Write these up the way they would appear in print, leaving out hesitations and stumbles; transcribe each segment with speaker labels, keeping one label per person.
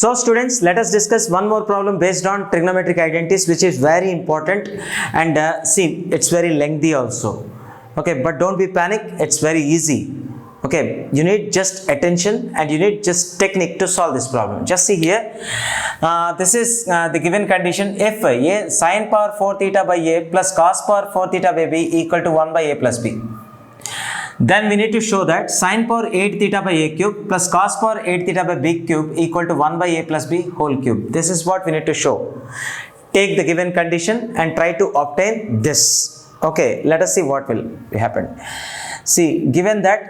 Speaker 1: So students, let us discuss one more problem based on trigonometric identities, which is very important, and see, it's very lengthy also. Okay, but don't be panic, it's very easy. Okay, you need just attention and you need just technique to solve this problem. Just see here, this is the given condition: if a sin power 4 theta by a plus cos power 4 theta by b equal to 1 by a plus b. Then we need to show that sin power 8 theta by a cube plus cos power 8 theta by b cube equal to 1 by a plus b whole cube. This is what we need to show. Take the given condition and try to obtain this. Okay, let us see what will happen. See, given that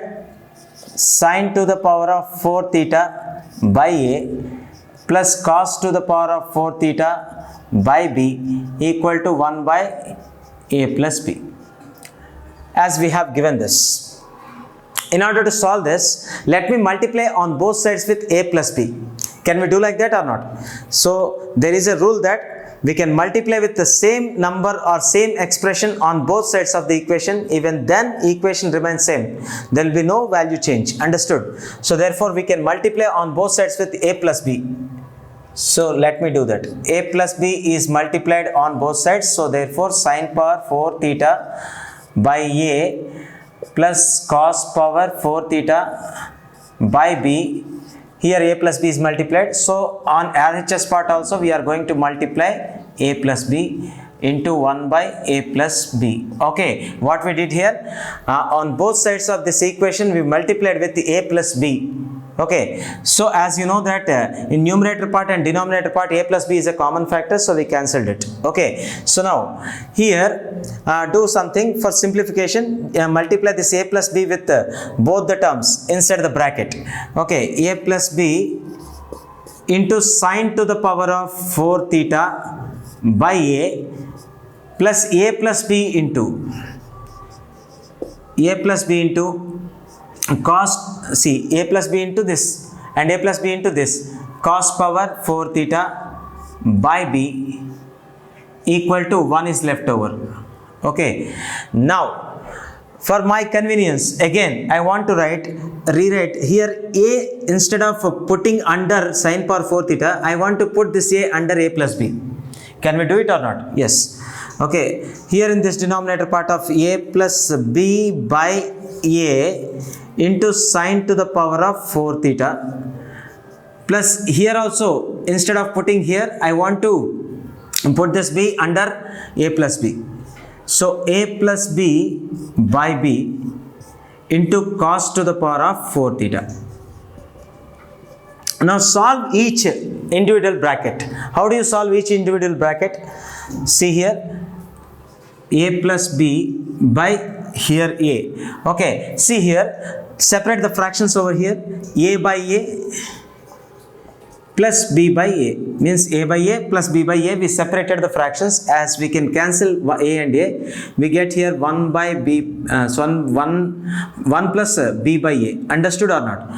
Speaker 1: sin to the power of 4 theta by a plus cos to the power of 4 theta by b equal to 1 by a plus b. As we have given this, in order to solve this, let me multiply on both sides with a plus b. Can we do like that or not? So there is a rule that we can multiply with the same number or same expression on both sides of the equation, even then equation remains same. There will be no value change. Understood? So therefore we can multiply on both sides with a plus b. So let me do that. A plus b is multiplied on both sides. So therefore sin power 4 theta by a plus cos power 4 theta by b. Here a plus b is multiplied. So on RHS part also we are going to multiply a plus b into 1 by a plus b. Okay, what we did here, on both sides of this equation we multiplied with the a plus b. Okay, so as you know that in numerator part and denominator part a plus b is a common factor, so we cancelled it. Okay, so now here do something for simplification, multiply this a plus b with both the terms inside the bracket. Okay, a plus b into sin to the power of 4 theta by a plus a plus b into cos, see, a plus b into this and a plus b into this, cos power 4 theta by b equal to 1 is left over. Okay, now for my convenience, again I want to rewrite here a, instead of putting under sin power 4 theta, I want to put this a under a plus b. Can we do it or not? Yes. Okay, here in this denominator part of a plus b by a into sin to the power of 4 theta, plus here also instead of putting here I want to put this b under a plus b. So a plus b by b into cos to the power of 4 theta. Now solve each individual bracket. How do you solve each individual bracket? See here, a plus b by here a. Okay, see here, separate the fractions over here. A by a plus b by a means a by a plus b by a. We separated the fractions. As we can cancel a and a, we get here 1 by b, so 1 plus b by a. Understood or not?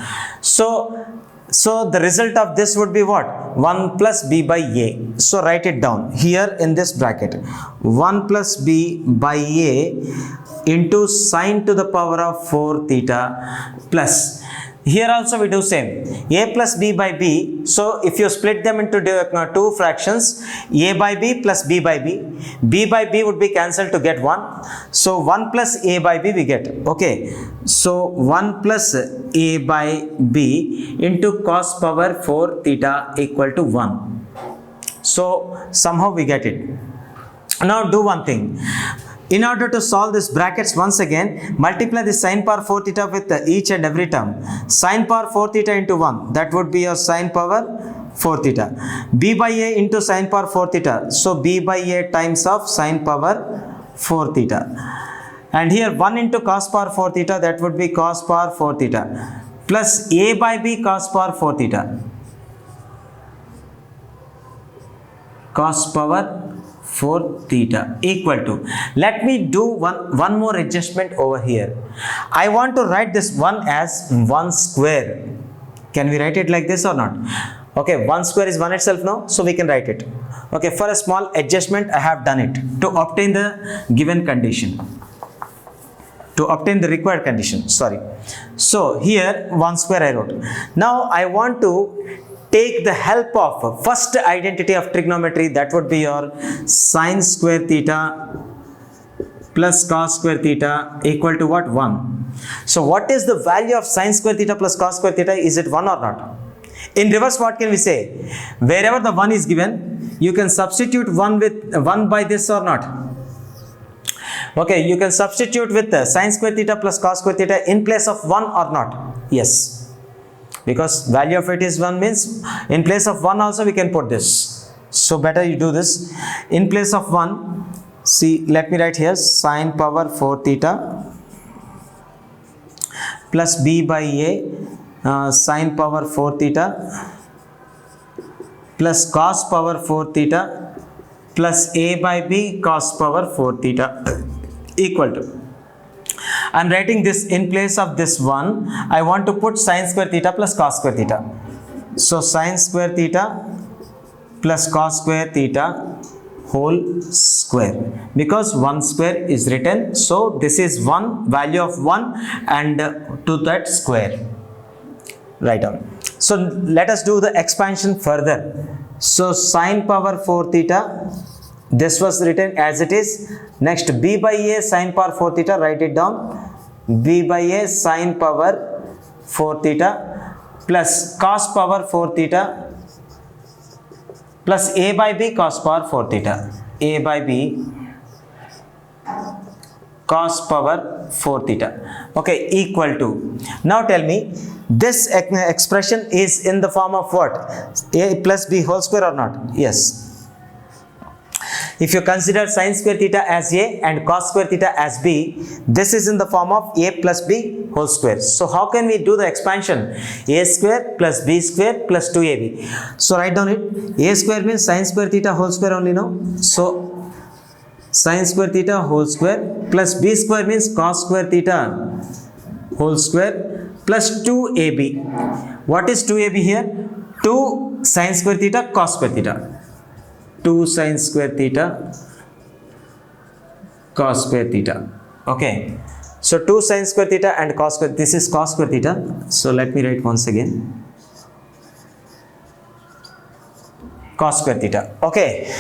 Speaker 1: So the result of this would be what? 1 plus b by a. So write it down here in this bracket. 1 plus b by a into sin to the power of 4 theta plus. Here also we do same. A plus b by b. So if you split them into two fractions, a by b plus b by b. B by b would be cancelled to get 1. So 1 plus a by b we get. Okay. So 1 plus a by b into cos power 4 theta equal to 1. So somehow we get it. Now do one thing. In order to solve this brackets, once again multiply the sin power 4 theta with each and every term. Sin power 4 theta into 1, that would be your sin power 4 theta. B by a into sin power 4 theta. So b by a times of sin power 4 theta. And here 1 into cos power 4 theta, that would be cos power 4 theta plus a by b cos power 4 theta. Cos power 4 theta equal to, let me do one more adjustment over here. I want to write this one as 1 square. Can we write it like this or not? Okay, 1 square is 1 itself now, so we can write it. Okay, for a small adjustment I have done it to obtain the given condition, to obtain the required condition, sorry. So here 1 square I wrote. Now I want to take the help of first identity of trigonometry, that would be your sine square theta plus cos square theta equal to what? 1. So what is the value of sine square theta plus cos square theta? Is it 1 or not? In reverse, what can we say? Wherever the 1 is given, you can substitute 1 with 1 by this or not? Okay, you can substitute with sine square theta plus cos square theta in place of 1 or not? Yes. Because value of it is 1 means in place of 1 also we can put this. So better you do this. In place of 1, see, let me write here sine power 4 theta plus b by a sine power 4 theta plus cos power 4 theta plus a by b cos power 4 theta equal to. I am writing this in place of this 1. I want to put sine square theta plus cos square theta. So sine square theta plus cos square theta whole square, because 1 square is written. So this is 1, value of 1 and to that square. Write down. So let us do the expansion further. So sine power 4 theta, this was written as it is. Next, b by a sine power 4 theta, write it down. b by a sine power 4 theta plus cos power 4 theta plus a by b cos power 4 theta. a by b cos power 4 theta. Okay, equal to. Now tell me, this expression is in the form of what? a plus b whole square or not? Yes. If you consider sine square theta as a and cos square theta as b, this is in the form of a plus b whole square. So how can we do the expansion? A square plus b square plus 2ab. So write down it. A square means sine square theta whole square only, no? So sine square theta whole square plus b square means cos square theta whole square plus 2ab. What is 2ab here? 2 sine square theta cos square theta. 2 sine square theta cos square theta. Okay, so 2 sine square theta and cos square, this is cos square theta. So let me write once again, cos square theta. Okay,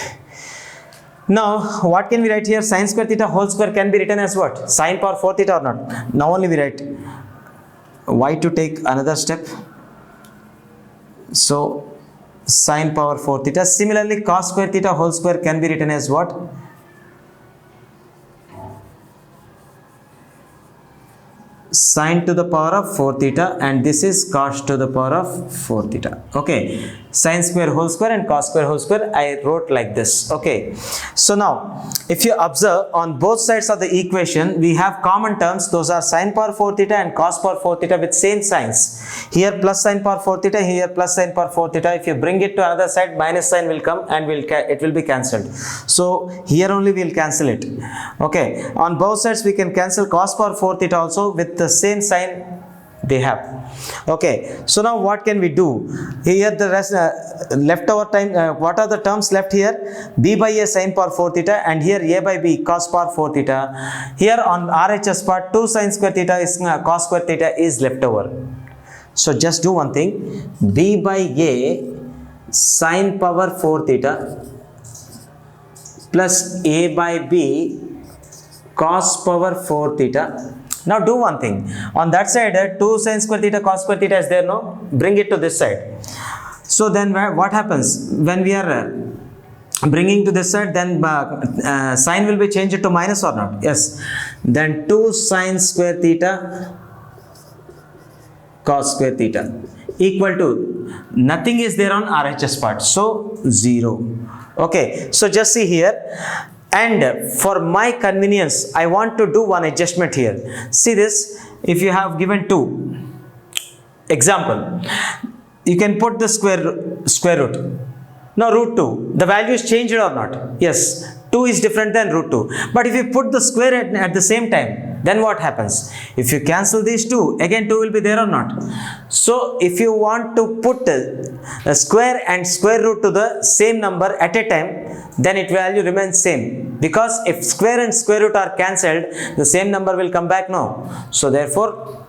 Speaker 1: now what can we write here? Sine square theta whole square can be written as what? Sine power 4 theta or not? Now only we write. Why to take another step? So sine power 4 theta. Similarly, cos square theta whole square can be written as what? Sine to the power of 4 theta, and this is cos to the power of 4 theta. Okay, sine square whole square and cos square whole square I wrote like this. Okay, so now if you observe on both sides of the equation, we have common terms. Those are sine power 4 theta and cos power 4 theta with same signs. Here plus sine power 4 theta, here plus sine power 4 theta. If you bring it to another side, minus sign will come and it will be cancelled. So here only we will cancel it. Okay, on both sides we can cancel cos power 4 theta also with the same sign they have. Okay, so now what can we do? Here the rest leftover time, what are the terms left here? b by a sine power 4 theta and here a by b cos power 4 theta. Here on RHS part 2 sine square theta is cos square theta is left over. So just do one thing, b by a sine power 4 theta plus a by b cos power 4 theta. Now do one thing, on that side 2 sine square theta cos square theta is there, no? Bring it to this side. So then what happens when we are bringing to this side? Then sign will be changed to minus or not? Yes. Then 2 sine square theta cos square theta equal to, nothing is there on RHS part, so 0. Okay, so just see here. And for my convenience, I want to do one adjustment here. See this, if you have given 2, example, you can put the square root. Now root 2, the value is changed or not? Yes, 2 is different than root 2. But if you put the square at the same time, then what happens? If you cancel these 2, again 2 will be there or not? So if you want to put a square and square root to the same number at a time, then it value remains same. because if square and square root are cancelled, the same number will come back, no. So therefore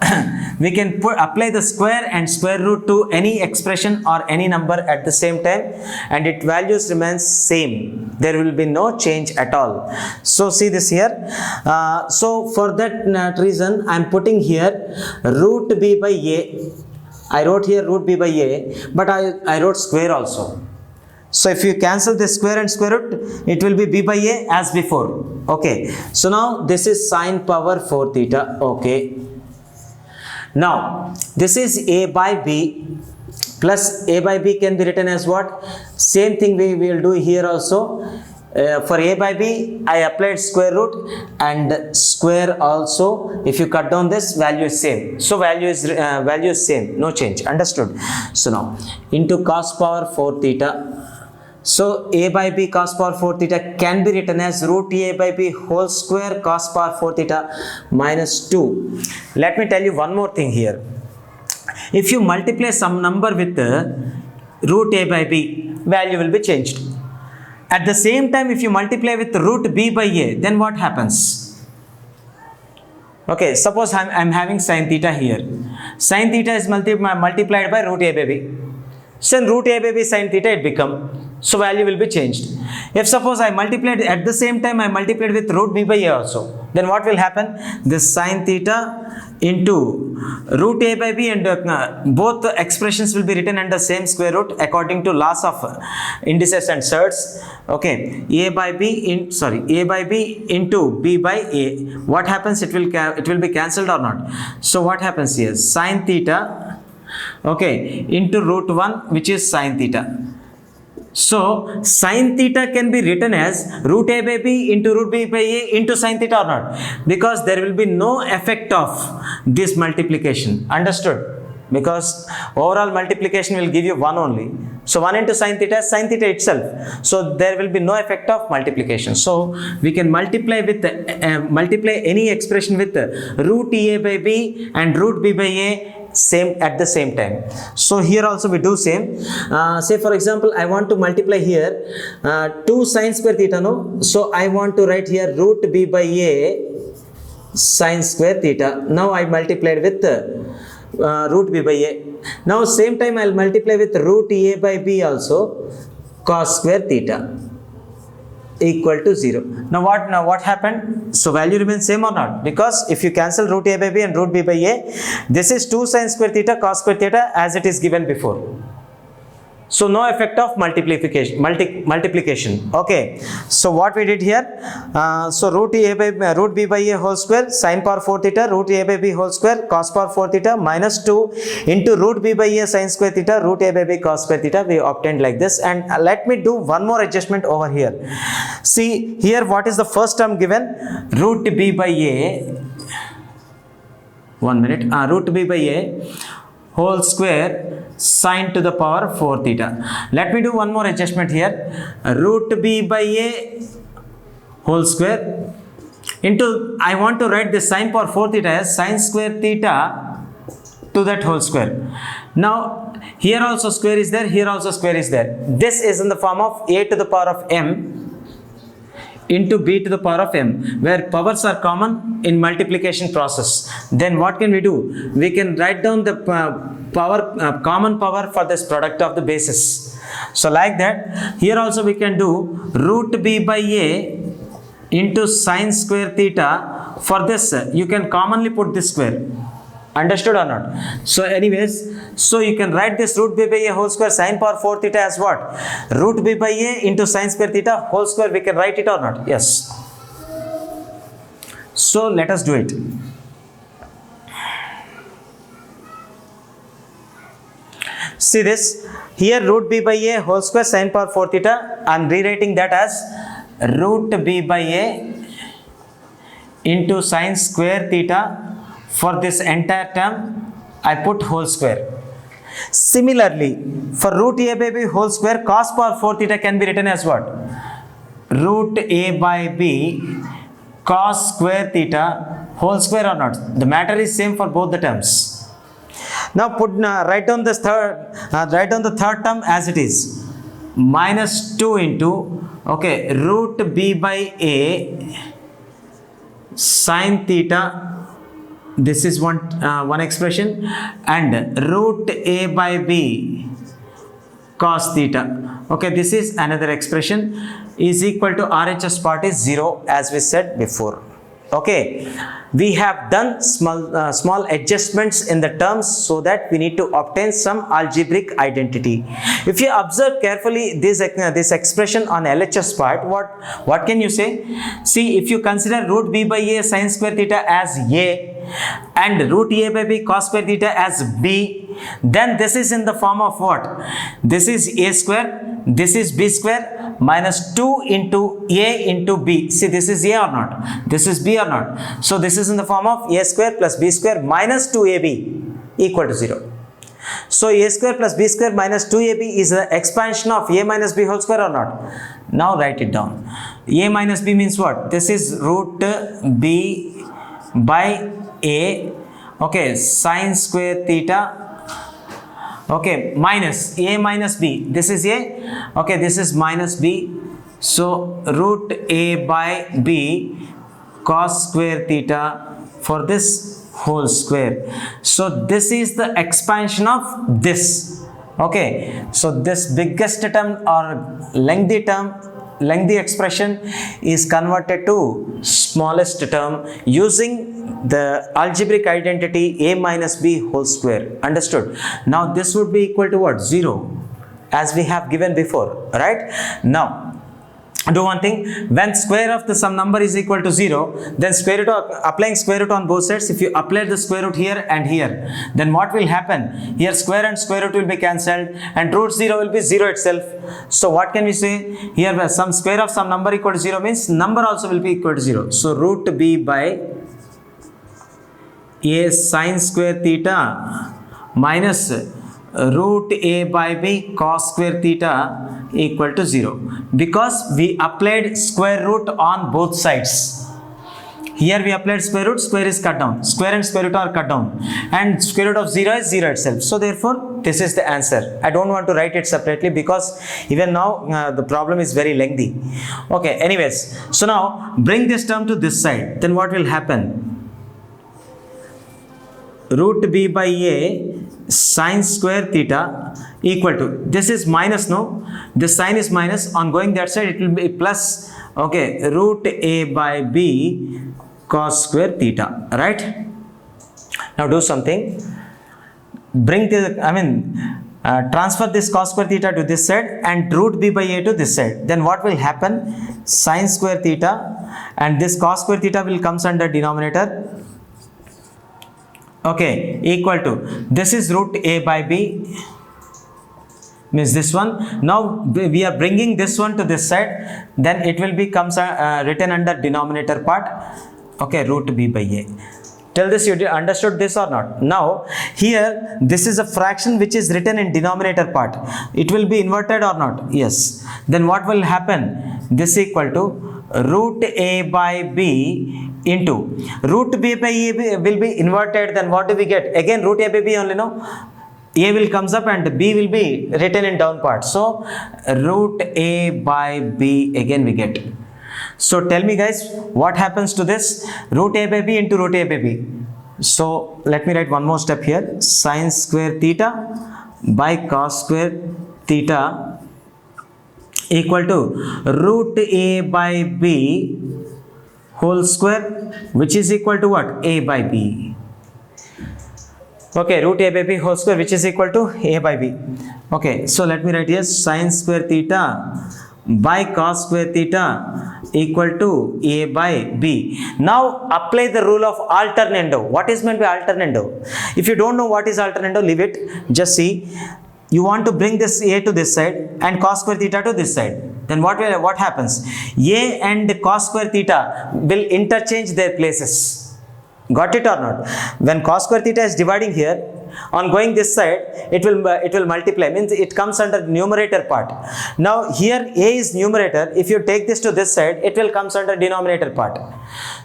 Speaker 1: we can apply the square and square root to any expression or any number at the same time, and its values remains same. There will be no change at all. So see this here. So for that reason I am putting here root b by a. I wrote here root b by a, but I wrote square also. So if you cancel the square and square root, it will be b by a as before. Okay. So now this is sine power 4 theta. Okay. Now this is a by b plus a by b can be written as what? Same thing we will do here also. For a by b, I applied square root and square also. If you cut down this, value is same. So value is same, no change. Understood? So now into cos power 4 theta. So a by b cos power 4 theta can be written as root a by b whole square cos power 4 theta minus 2. Let me tell you one more thing here. If you multiply some number with root a by b, value will be changed. At the same time, if you multiply with root b by a, then what happens? Okay, suppose I'm having sin theta here. Sin theta is multiplied by root a by b. So root a by b sin theta it become. So value will be changed. If suppose I multiplied at the same time I multiplied with root b by a also, then what will happen? This sin theta into root a by b, and both the expressions will be written under same square root according to laws of indices and surds. Okay, a by b into b by a. What happens? It will be cancelled or not? So what happens here? Sin theta, okay, into root 1, which is sin theta. So sin theta can be written as root a by b into root b by a into sin theta or not? Because there will be no effect of this multiplication. Understood? Because overall multiplication will give you 1 only. So 1 into sin theta is sin theta itself. So there will be no effect of multiplication. So we can multiply multiply any expression with root a by b and root b by a same at the same time. So here also we do same. Say for example I want to multiply here 2 sin square theta, no. So I want to write here root b by a sin square theta. Now I multiplied with root b by a. Now same time I'll multiply with root a by b also cos square theta equal to 0. Now what happened? So value remains same or not? Because if you cancel root a by b and root b by a, this is 2 sin square theta cos square theta as it is given before. So no effect of multiplication. Okay. So what we did here? So root b by a whole square sin power 4 theta root a by b whole square cos power 4 theta minus 2 into root b by a sin square theta root a by b cos square theta we obtained like this. And let me do one more adjustment over here. See here what is the first term given? Root b by a. 1 minute. Root b by a whole square sine to the power 4 theta. Let me do one more adjustment here. Root b by a whole square into, I want to write this sine power 4 theta as sine square theta to that whole square. Now here also square is there, here also square is there. This is in the form of a to the power of m into b to the power of m, where powers are common in multiplication process. Then what can we do? We can write down the common power for this product of the bases. So like that, here also we can do root b by a into sine square theta. For this you can commonly put this square. Understood or not? So anyways, so you can write this root b by a whole square sine power 4 theta as what? Root b by a into sine square theta whole square. We can write it or not? Yes. So let us do it. See this here, root b by a whole square sine power 4 theta. I am rewriting that as root b by a into sine square theta. For this entire term I put whole square. Similarly, for root a by b whole square cos power 4 theta can be written as what? Root a by b cos square theta whole square or not? The matter is same for both the terms. Now write down the third term as it is. Minus 2 into Okay, root b by a sine theta, this is one expression, and root a by b cos theta. Okay, this is another expression, is equal to RHS part is 0 as we said before. Okay, we have done small adjustments in the terms so that we need to obtain some algebraic identity. If you observe carefully this expression on LHS part, what can you say? See, if you consider root b by a sine square theta as a and root a by b cos square theta as b, then this is in the form of what? This is a square, this is b square minus 2 into a into b. See, this is a or not? This is b or not? So this is in the form of a square plus b square minus 2ab equal to 0. So a square plus b square minus 2ab is the expansion of a minus b whole square or not? Now write it down. A minus b means what? This is root b by a, okay, sine square theta, okay, minus a minus b, this is a, okay, this is minus b, so root a by b cos square theta for this whole square. So this is the expansion of this. Okay, so this biggest term or lengthy expression is converted to smallest term using the algebraic identity a minus b whole square. Understood? Now this would be equal to what? 0, as we have given before, right? Now do one thing, when square of the some number is equal to 0, then square root of, applying square root on both sides, if you apply the square root here and here, then what will happen? Here square and square root will be cancelled and root 0 will be 0 itself. So what can we say? Here some square of some number equal to 0 means number also will be equal to 0. So root b by a sine square theta minus root a by b cos square theta equal to 0, because we applied square root on both sides. Here we applied square root, square is cut down, square and square root are cut down, and square root of 0 is 0 itself. So therefore this is the answer. I don't want to write it separately because even now the problem is very lengthy. Okay, anyways, so now bring this term to this side, then what will happen? Root b by a sine square theta equal to, this is minus, no, this sign is minus, on going that side it will be plus, okay, root a by b cos square theta, right? Now do something, bring the, transfer this cos square theta to this side and root b by a to this side, then what will happen? Sine square theta and this cos square theta will comes under denominator, okay, equal to, this is root a by b means this one. Now we are bringing this one to this side, then it will be comes written under denominator part, okay, root b by a. Till this you understood this or not? Now here this is a fraction which is written in denominator part, it will be inverted or not? Yes. Then what will happen? This equal to root a by b into root b by a will be inverted, then what do we get? Again root a by b only, no? A will comes up and b will be written in down part. So root a by b again we get. So tell me guys, what happens to this? Root a by b into root a by b. So let me write one more step here. Sine square theta by cos square theta equal to root a by b whole square, which is equal to what? A by b. Okay, root a by b whole square, which is equal to a by b. Okay, so let me write here sine square theta by cos square theta equal to a by b. Now apply the rule of alternando. What is meant by alternando? If you don't know what is alternando, leave it. Just see, you want to bring this a to this side and cos square theta to this side. Then what happens? A and cos square theta will interchange their places. Got it or not? When cos square theta is dividing here, on going this side, it will multiply, means it comes under numerator part. Now here a is numerator, if you take this to this side, it will comes under denominator part.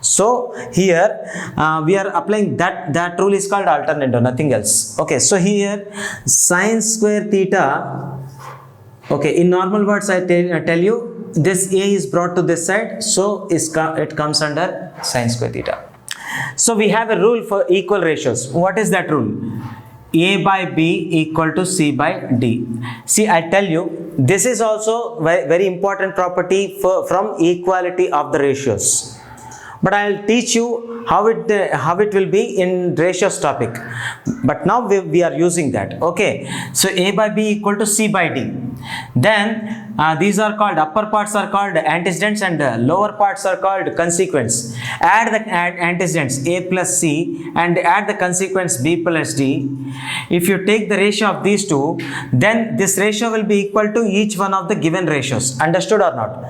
Speaker 1: So here we are applying that rule is called alternando, nothing else. Okay, so here sine square theta, okay, in normal words I tell you, this a is brought to this side, so it comes under sine square theta. So we have a rule for equal ratios. What is that rule? A by B equal to C by D. See, I tell you, this is also very important property from equality of the ratios. But I will teach you how it will be in ratios topic. But now we are using that. Okay. So A by B equal to C by D. Then these are called, upper parts are called antecedents and lower parts are called consequents. Add the antecedents A plus C and add the consequence B plus D. If you take the ratio of these two, then this ratio will be equal to each one of the given ratios. Understood or not?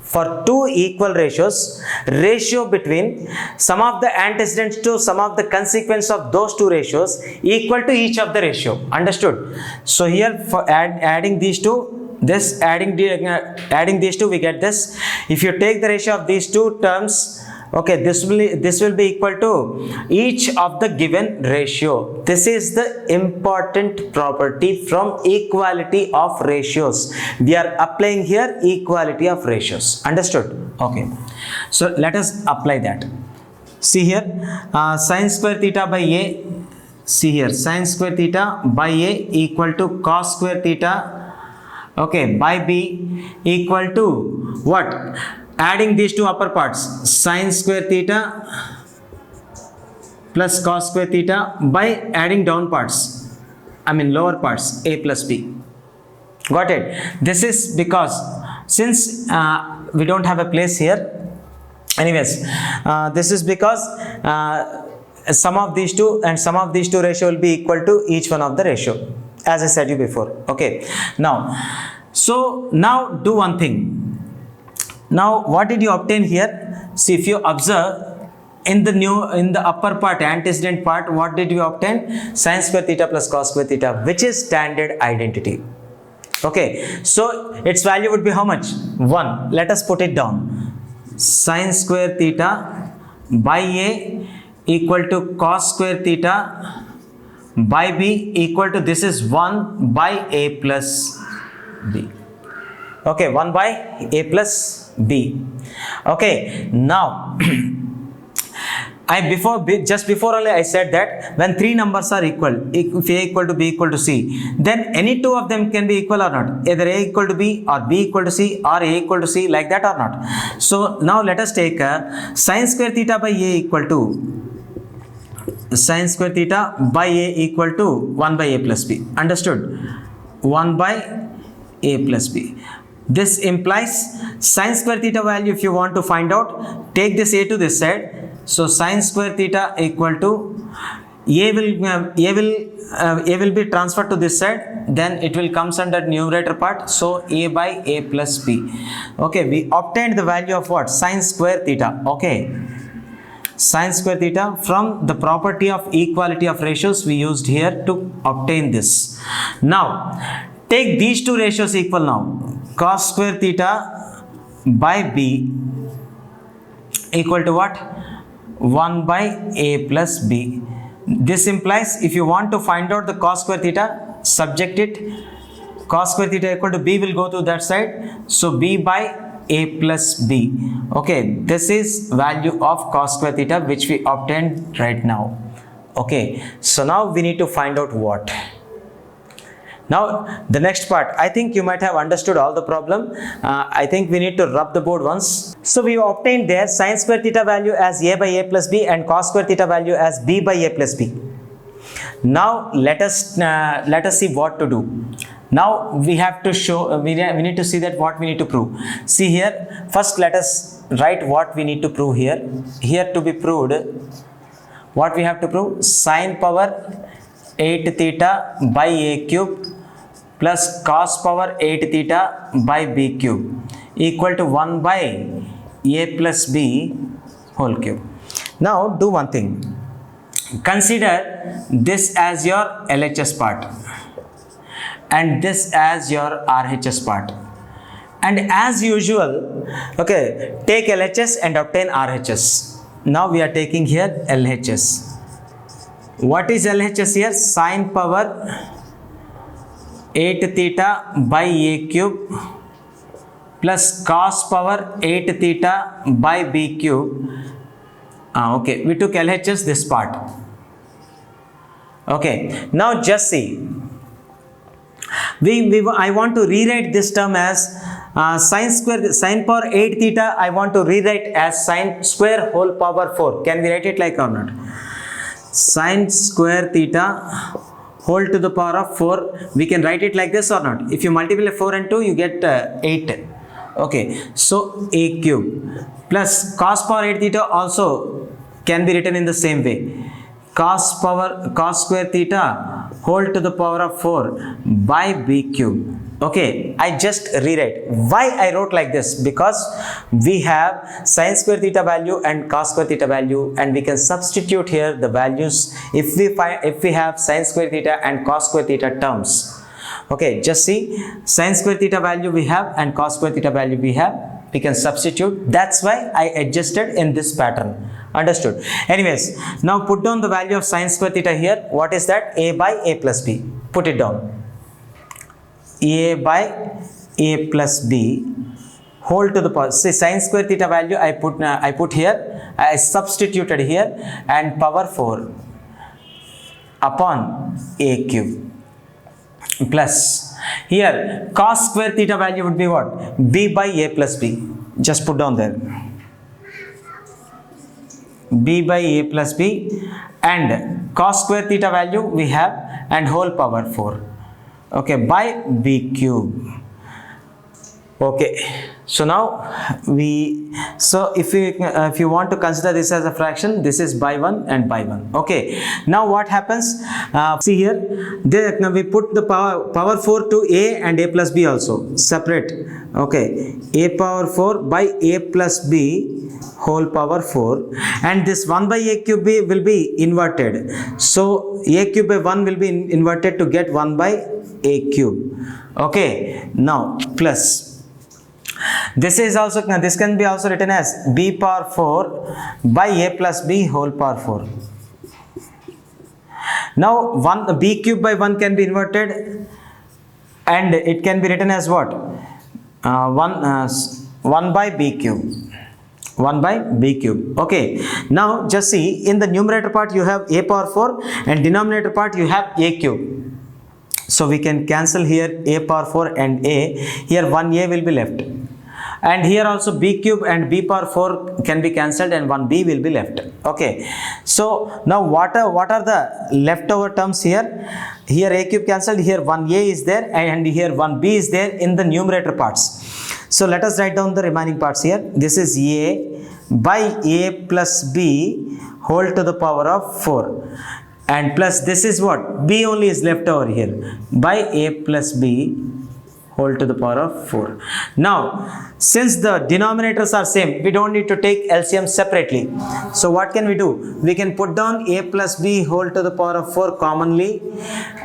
Speaker 1: For two equal ratios, ratio between sum of the antecedents to sum of the consequence of those two ratios equal to each of the ratio. Understood? So here for adding these two, adding these two, we get this. If you take the ratio of these two terms, okay, this will be equal to each of the given ratio. This is the important property from equality of ratios. We are applying here equality of ratios. Understood? Okay. So let us apply that. See here, sine square theta by A. See here, sine square theta by A equal to cos square theta. Okay, by B equal to what? Adding these two upper parts, sine square theta plus cos square theta by adding down parts, lower parts, A plus B. Got it? This is because since we don't have a place here, anyways, this is because sum of these two and sum of these two ratio will be equal to each one of the ratio, as I said you before. Okay. Now do one thing. Now what did you obtain here? See, if you observe in the upper part, antecedent part, what did you obtain? Sine square theta plus cos square theta, which is standard identity. Okay, so its value would be how much? 1. Let us put it down. Sine square theta by A equal to cos square theta by B equal to, this is 1 by A plus B. Okay, 1 by A plus B. Okay, now just before only I said that when three numbers are equal, if A equal to B equal to C, then any two of them can be equal or not. Either A equal to B or B equal to C or A equal to C, like that or not. So now let us take sine square theta by A equal to sine square theta by A equal to 1 by A plus B. Understood? 1 by A plus B. This implies sine square theta value, if you want to find out, take this A to this side. So sine square theta equal to A will be transferred to this side, then it will comes under numerator part, so A by A plus B. Okay, we obtained the value of what? Sine square theta. Okay, sine square theta from the property of equality of ratios we used here to obtain this. Now take these two ratios equal now. Cos square theta by B equal to what? 1 by A plus B. This implies if you want to find out the cos square theta, subject it. Cos square theta equal to B will go to that side. So B by A plus B. Okay, this is value of cos square theta which we obtained right now. Okay, so now we need to find out what? Now the next part, I think you might have understood all the problem. I think we need to rub the board once. So we obtained there sine square theta value as A by A plus B and cos square theta value as B by A plus B. Now let us see what to do. Now we have to show, we need to see that what we need to prove. See here, first let us write what we need to prove here. Here to be proved, what we have to prove? Sine power 8 theta by A cube plus cos power 8 theta by B cube equal to 1 by A plus B whole cube. Now do one thing. Consider this as your LHS part and this as your RHS part. And as usual, okay, take LHS and obtain RHS. Now we are taking here LHS. What is LHS here? Sine power 8 theta by A cube plus cos power 8 theta by b cube. Okay, we took LHS this part. Okay, now just see, I want to rewrite this term as sin power 8 theta. I want to rewrite as sin square whole power 4. Can we write it like or not? Sin square theta whole to the power of 4. We can write it like this or not? If you multiply 4 and 2, you get 8. Okay, so a cube plus cos power 8 theta also can be written in the same way. Cos square theta whole to the power of 4 by b cube. Okay, I just rewrite. Why I wrote like this? Because we have sin square theta value and cos square theta value, and we can substitute here the values if we have sin square theta and cos square theta terms. Okay, just see, sin square theta value we have and cos square theta value we have. We can substitute. That's why I adjusted in this pattern. Understood? Anyways, now put down the value of sin square theta here. What is that? A by a plus b. Put it down. A by a plus b whole to the power. See, sin square theta value I put here. I substituted here, and power 4 upon a cube plus here cos square theta value would be what? B by a plus b. Just put down there. B by a plus b, and cos square theta value we have, and whole power 4. Okay, by b cube. Okay, so now if you want to consider this as a fraction, this is by 1 and by 1. Okay, now what happens? See here, now we put the power 4 to a and a plus b also separate. Okay, a power 4 by a plus b whole power 4, and this 1 by a cube will be inverted. So a cube by 1 will be inverted to get 1 by a cube. Okay, now plus this can be also written as b power 4 by a plus b whole power 4. Now b cube by 1 can be inverted, and it can be written as what? 1 by b cube. 1 by b cube. Okay, now just see, in the numerator part you have a power 4, and denominator part you have a cube. So we can cancel here a power 4 and a. Here 1a will be left, and here also b cube and b power 4 can be cancelled, and 1b will be left. Okay, so now what are the leftover terms here? Here a cube cancelled, here 1a is there, and here 1b is there in the numerator parts. So let us write down the remaining parts here. This is a by a plus b whole to the power of 4, and plus this is what? B only is left over here, by a plus b whole to the power of 4. Now, since the denominators are same, we don't need to take LCM separately. So what can we do? We can put down a plus b whole to the power of 4 commonly.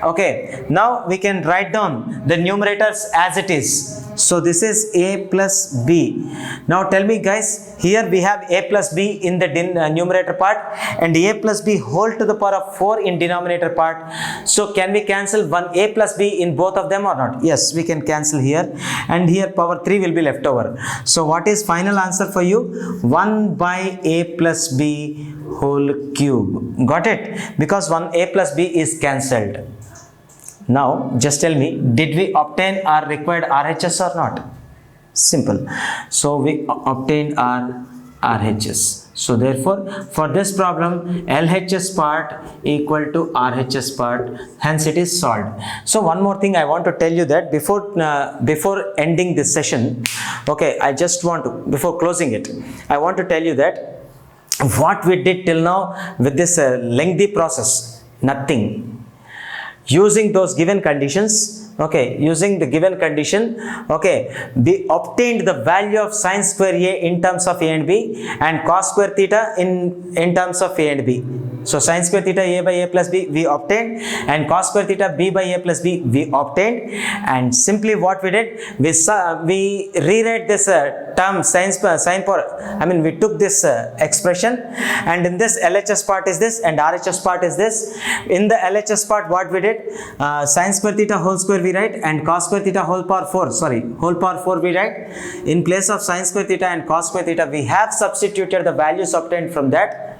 Speaker 1: Okay, now we can write down the numerators as it is. So this is a plus b. Now tell me guys, here we have a plus b in the numerator part, and a plus b whole to the power of 4 in denominator part. So can we cancel one a plus b in both of them or not? Yes, we can cancel here, and here power 3 will be left over. So what is final answer for you? 1 by a plus b whole cube. Got it? Because 1a plus b is cancelled. Now just tell me, did we obtain our required RHS or not? Simple. So we obtained our RHS. So therefore for this problem, LHS part equal to RHS part, hence it is solved. So one more thing I want to tell you, that before ending this session, okay, I just want to, before closing it, I want to tell you that what we did till now with this lengthy process, nothing. Using those given conditions, okay, using the given condition, okay, we obtained the value of sin square a in terms of a and b, and cos square theta in terms of a and b. So sin square theta a by a plus b we obtained, and cos square theta b by a plus b we obtained. And simply what we did, we rewrite this term we took this expression, and in this LHS part is this and RHS part is this. In the LHS part what we did, sin square theta whole square we write, and cos square theta whole power 4 we write. In place of sin square theta and cos square theta we have substituted the values obtained from that,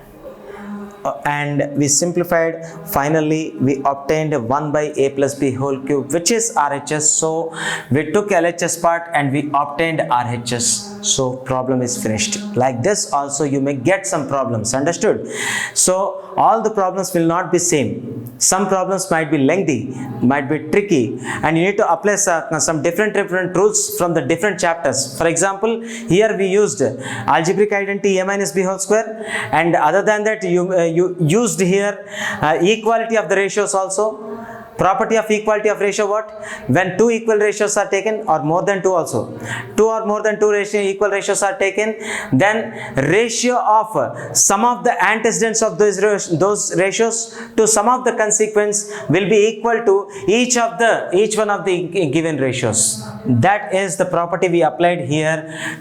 Speaker 1: and we simplified. Finally we obtained 1 by a plus b whole cube, which is RHS. So we took LHS part and we obtained RHS. So problem is finished. Like this also you may get some problems, understood? So all the problems will not be same. Some problems might be lengthy, might be tricky, and you need to apply some different rules from the different chapters. For example, here we used algebraic identity a minus b whole square, and other than that you used here equality of the ratios also. Property of equality of ratio what? When two equal ratios are taken, or more than two also, two or more than two equal ratios are taken, then ratio of sum of the antecedents of those ratios to sum of the consequence will be equal to each one of the given ratios. That is the property we applied here,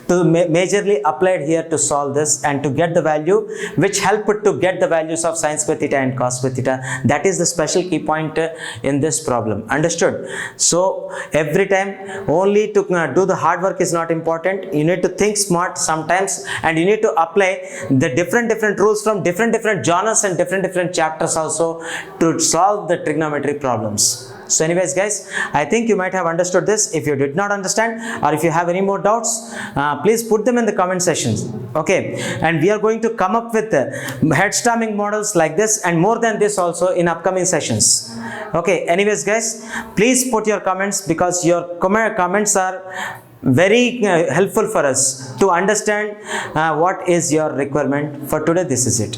Speaker 1: to majorly applied here to solve this and to get the value, which helped to get the values of sin square theta and cos square theta. That is the special key point in this problem, understood? So every time only to do the hard work is not important. You need to think smart sometimes, and you need to apply the different rules from different genres and different chapters also to solve the trigonometry problems. So anyways guys, I think you might have understood this. If you did not understand, or if you have any more doubts, please put them in the comment sections. Okay, and we are going to come up with head-storming models like this and more than this also in upcoming sessions. Okay, anyways guys, please put your comments, because your comments are very helpful for us to understand what is your requirement. For today, this is it.